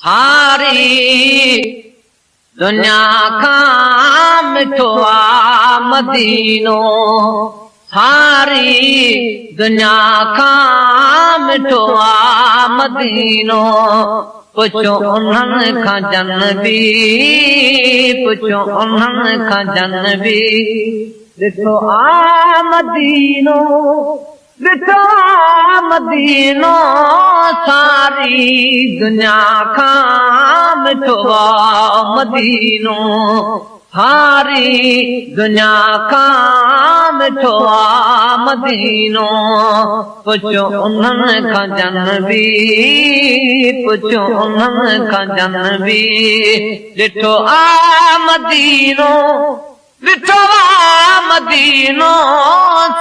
हारी दुनिया का मिठो आ मदीनो सारी दुनिया का मिठो आ मदीनो पुछो उन्हनि खां जनबी पुछो उन्हनि खां जनबी ॾिठो आ मदीनो ॾिठो आ मदीनो सारी दुनिया खां मिठो आ मदीनो सारी दुनिया खां मिठो आ मदीनो पुछो उन्हनि खां जनबी पुछो उन्हनि खां जनबी ॾिठो आ मदीनो ॾिठो आ मदीनो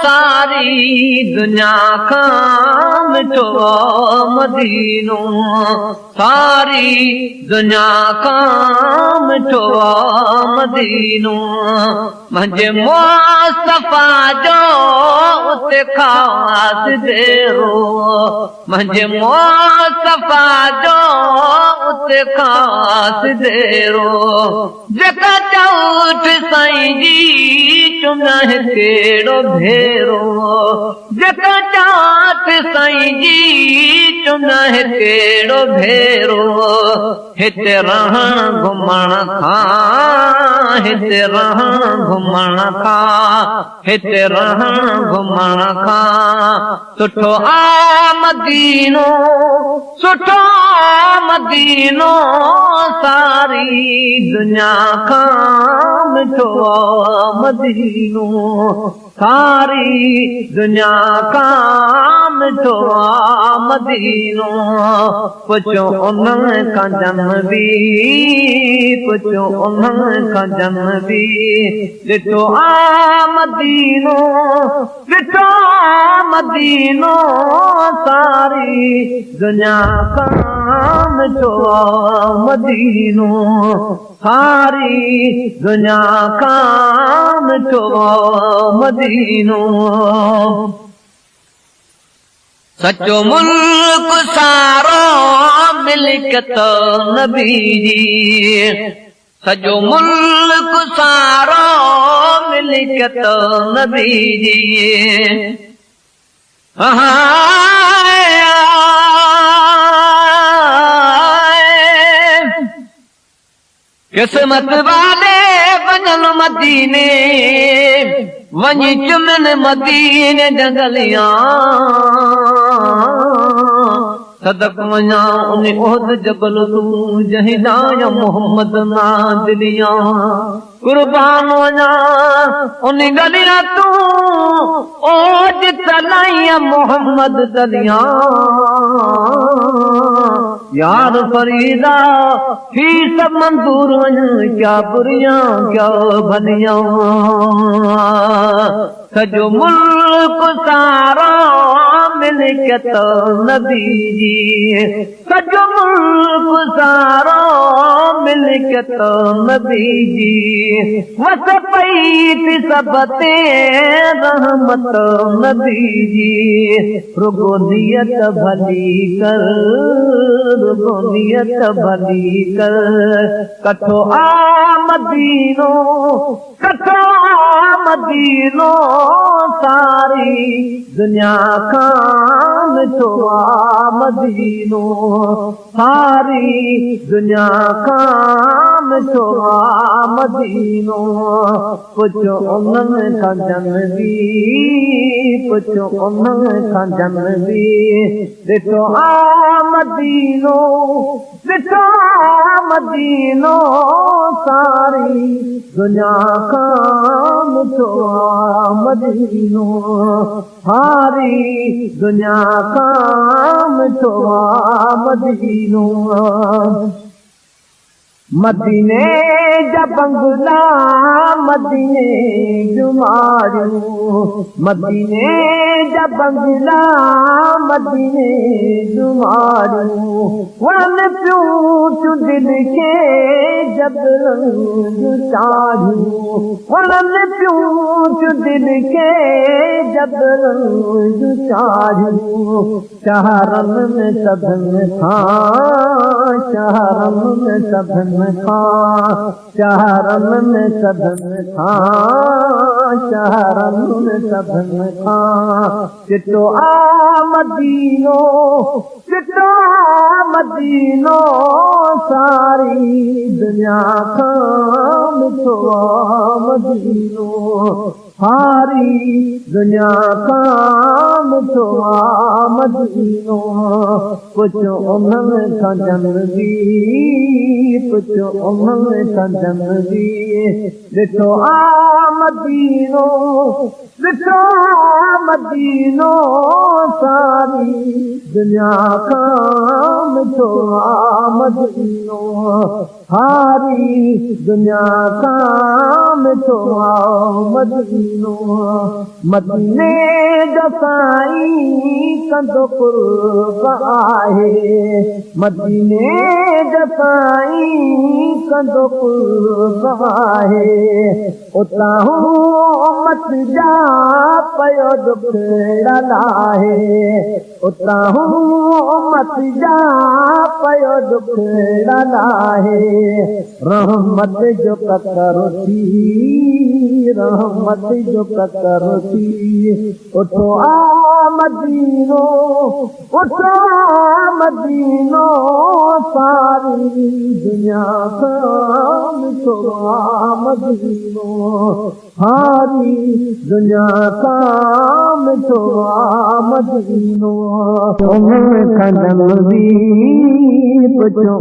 सारी दुनिया खां मिठो आ मदीनो सारी दुनिया खां मिठो आ मदीनो मुंहिंजे मुस्तफा जो उते ख़ास डेरो मुंहिंजे मुस्तफा जो उते ख़ास डेरो जेका चऊठ साईं जी चुना कहिड़ो भेरो जेका चऊठ साईं जी चुना कहिड़ो भेरो हिते रहण घुमण खां हिते रहण घुमण खां हिते रहण घुमण खां सुठो आ मदीनो सुठो आ मदीनो सारी दुनिया खां मिठो आ मदीनो सारी दुनिया खां मिठो आ मदीनो पुछो उन्हनि खां जनबी पुछो उन्हनि खां जनबी ॾिठो आ मदीनो ॾिठो आ मदीनो सारी दुनिया खां मिठो आ मदीनो सारी दुनिया खां मिठो आ मदीनो सचो मुल्क सारो मिल्कियत नबी जी सॼो मुल्क सारो मिल्कियत नबी जी किस्मत वाले वञन मदीने वञी चुमन मदीने जंगलियां सदक वञा उन ओहद जबल तूं जंहिं ॾांहुं मोहम्मद नादिलियां कुर्बान वञा उन गलियां तूं ओज तलाई मोहम्मद दलियां यार फरीदा फी सब मंजूर वञ क्या बुरियां क्या भलियां सॼो मुल्क सारो मिल्कियत नबी जी सॼो मुल्क सारो मिल्कियत नबी जी वस पई सभ ते रहमत नबी जी रुगो नियत भली कर रुगो नियत भली कर कठो आ मदीनो कठो आ मदीनो सारी दुनिया खां मिठो आ मदीनो सारी दुनिया खां मिठो आ मदीनो पुछो उन्हनि खां जनबी पुछो उन्हनि खां जनबी ॾिठो आ मदीनो ॾिठो आ मदीनो सारी दुनिया खां मिठो आ मदीनो सारी दुनिया खां मिठो आ मदीनो मदीने जा बंगला मदीने जुमारियूं मदीने जा बंगला मदीने जुमारियूं वन पियूं दिल के जब चाढ़ियूं वन पियूं दिल के जब चाढ़ियूं शहरन में सदन खां शहरन में सदन खां शहरन में सदन खां शहरन में सदन खां चिटो आ मदीनो चिटो आ मदीनो सारी दुनिया खां मिठो आ मदीनो सारी दुनिया खां मिठो आ मदीनो पुछो उन्हनि खां जनबी पुछो उन्हनि खां जनबी ॾिठो आ मदीनो ॾिठो आ मदीनो सारी दुनिया खां मिठो आ मदीनो सारी दुनिया खां मिठो आ मदीनो मदीने जो साईं कंदो कुर्ब आहे मदीने जो साईं कंदो कुर्ब आहे उतां उम्मत जा पयो दुख लाहे उतां उम्मत जा पयो दुख लाहे रहमत जो कतर थी रहमत जो कतर थी उठो आ मदीनो उठो आ मदीनो सारी दुनिया खां मिठो आ मदीनो सारी दुनिया खां मिठो आ मदीनो उन्हनि खां जनबी पुछो